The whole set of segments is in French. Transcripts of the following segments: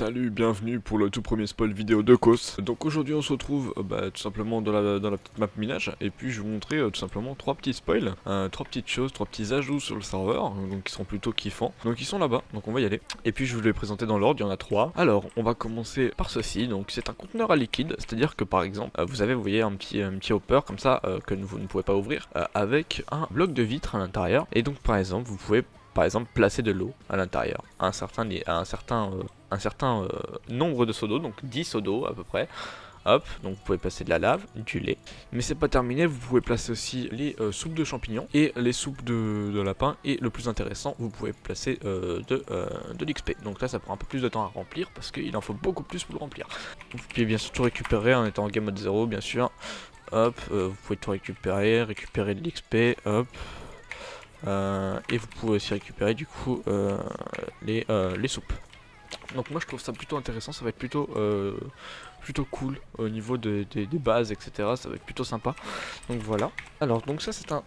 Salut, bienvenue pour le tout premier spoil vidéo de Cos. Donc aujourd'hui on se retrouve tout simplement dans la petite map minage. Et puis je vais vous montrer tout simplement trois petits spoils, trois petites choses, trois petits ajouts sur le serveur, donc qui sont plutôt kiffants. Donc ils sont là-bas, donc on va y aller. Et puis je vous les présenter dans l'ordre, il y en a trois. Alors on va commencer par ceci, donc c'est un conteneur à liquide, c'est-à-dire que par exemple vous voyez un petit hopper comme ça que vous ne pouvez pas ouvrir, avec un bloc de vitre à l'intérieur. Et donc par exemple vous pouvez placer de l'eau à l'intérieur, à un certain nombre de seaux d'eau, donc 10 seaux d'eau à peu près. Hop, donc vous pouvez placer de la lave, du lait. Mais c'est pas terminé, vous pouvez placer aussi les soupes de champignons et les soupes de lapin. Et le plus intéressant, vous pouvez placer de l'XP. Donc là ça prend un peu plus de temps à remplir parce qu'il en faut beaucoup plus pour le remplir. Vous pouvez bien sûr tout récupérer en étant en game mode 0 bien sûr. Hop, vous pouvez tout récupérer de l'XP, hop. Et vous pouvez aussi récupérer du coup les soupes. Donc moi je trouve ça plutôt intéressant, ça va être plutôt cool au niveau des bases, etc. Ça va être plutôt sympa. Donc voilà. Alors donc ça c'est un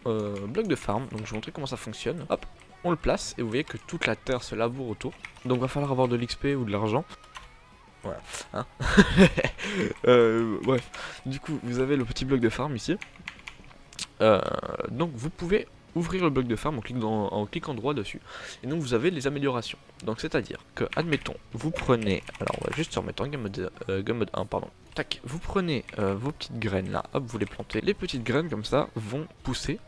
bloc de farm, donc je vais vous montrer comment ça fonctionne. Hop, on le place et vous voyez que toute la terre se laboure autour. Donc va falloir avoir de l'XP ou de l'argent. Voilà, hein. Bref, du coup vous avez le petit bloc de farm ici. Donc vous pouvez ouvrir le bloc de farm en cliquant droit dessus. Et donc vous avez les améliorations. Donc c'est à dire que, admettons, vous prenez, alors on va juste se remettre en game mode 1, pardon. Tac, vous prenez vos petites graines là, hop, vous les plantez. Les petites graines comme ça vont pousser,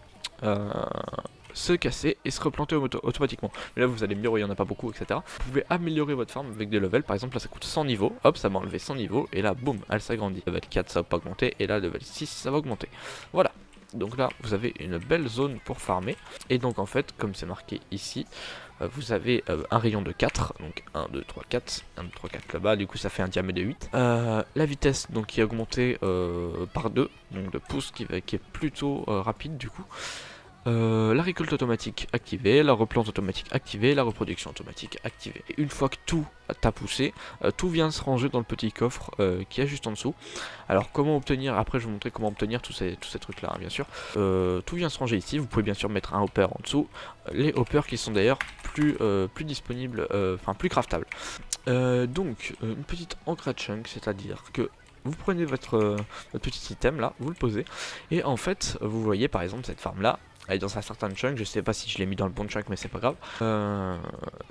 se casser et se replanter automatiquement. Mais là vous allez me dire, il n'y en a pas beaucoup, etc. Vous pouvez améliorer votre farm avec des levels. Par exemple là ça coûte 100 niveaux, hop, ça m'a enlevé 100 niveaux. Et là boum, elle s'agrandit. Level 4 ça va pas augmenter, et là level 6 ça va augmenter. Voilà. Donc là vous avez une belle zone pour farmer. Et donc en fait comme c'est marqué ici, vous avez un rayon de 4. Donc 1, 2, 3, 4. 1, 2, 3, 4 là-bas. Du coup ça fait un diamètre de 8. La vitesse donc qui est augmentée par 2. Donc de pouce qui est plutôt rapide du coup. La récolte automatique activée, la replante automatique activée, la reproduction automatique activée. Et une fois que tout a poussé, tout vient se ranger dans le petit coffre qui est juste en dessous. Alors comment obtenir, après je vais vous montrer comment obtenir tous ces trucs là, hein, bien sûr. Tout vient se ranger ici, vous pouvez bien sûr mettre un hopper en dessous. Les hoppers qui sont d'ailleurs plus disponibles, enfin plus craftables. Donc une petite encre à chunk, c'est-à-dire que vous prenez votre petit item là, vous le posez. Et en fait, vous voyez par exemple cette farm là. Elle est dans un certain chunk, je sais pas si je l'ai mis dans le bon chunk mais c'est pas grave.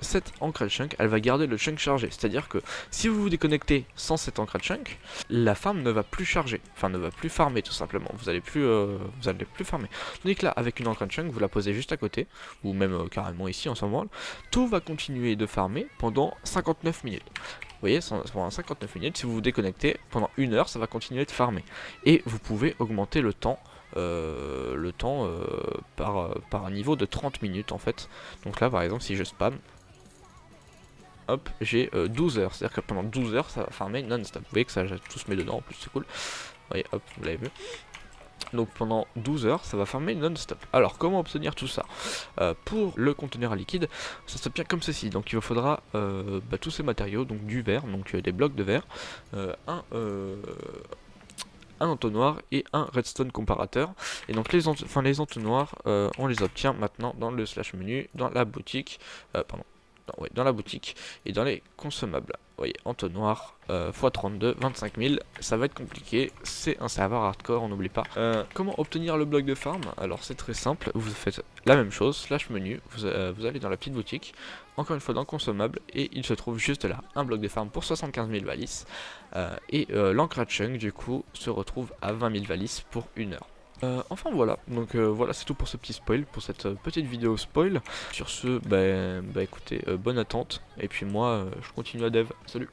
Cette ancrage chunk, elle va garder le chunk chargé. C'est-à-dire que si vous vous déconnectez sans cette ancrage chunk, la farm ne va plus charger. Enfin ne va plus farmer tout simplement. Vous allez plus farmer. Tandis que là avec une ancrage chunk, vous la posez juste à côté. Ou même carrément ici on s'en branle. Tout va continuer de farmer pendant 59 minutes. Vous voyez, pendant 59 minutes, si vous vous déconnectez, pendant 1 heure, ça va continuer de farmer. Et vous pouvez augmenter le temps par un niveau de 30 minutes en fait. Donc là par exemple si je spam, hop, j'ai 12 heures, c'est à dire que pendant 12 heures ça va farmer non-stop. Vous voyez que ça tout se met dedans en plus, c'est cool. Vous voyez, hop, vous l'avez vu. Donc pendant 12 heures ça va farmer non-stop. Alors comment obtenir tout ça? Pour le conteneur à liquide, ça s'obtient comme ceci. Donc il vous faudra tous ces matériaux, donc du verre, donc des blocs de verre, un entonnoir et un redstone comparateur. Et donc les entonnoirs on les obtient maintenant dans le slash menu, dans la boutique, dans la boutique et dans les consommables. Vous voyez, entonnoir x32, 25 000, ça va être compliqué, c'est un serveur hardcore, on n'oublie pas. Comment obtenir le bloc de farm? Alors c'est très simple, vous faites la même chose, slash menu, vous allez dans la petite boutique, encore une fois dans consommable, et il se trouve juste là, un bloc de farm pour 75 000 valises, et l'ancrage chunk du coup se retrouve à 20 000 valises pour 1 heure. Enfin voilà, donc voilà c'est tout pour ce petit spoil, pour cette petite vidéo spoil. Sur ce, écoutez, bonne attente, et puis moi je continue à dev, salut.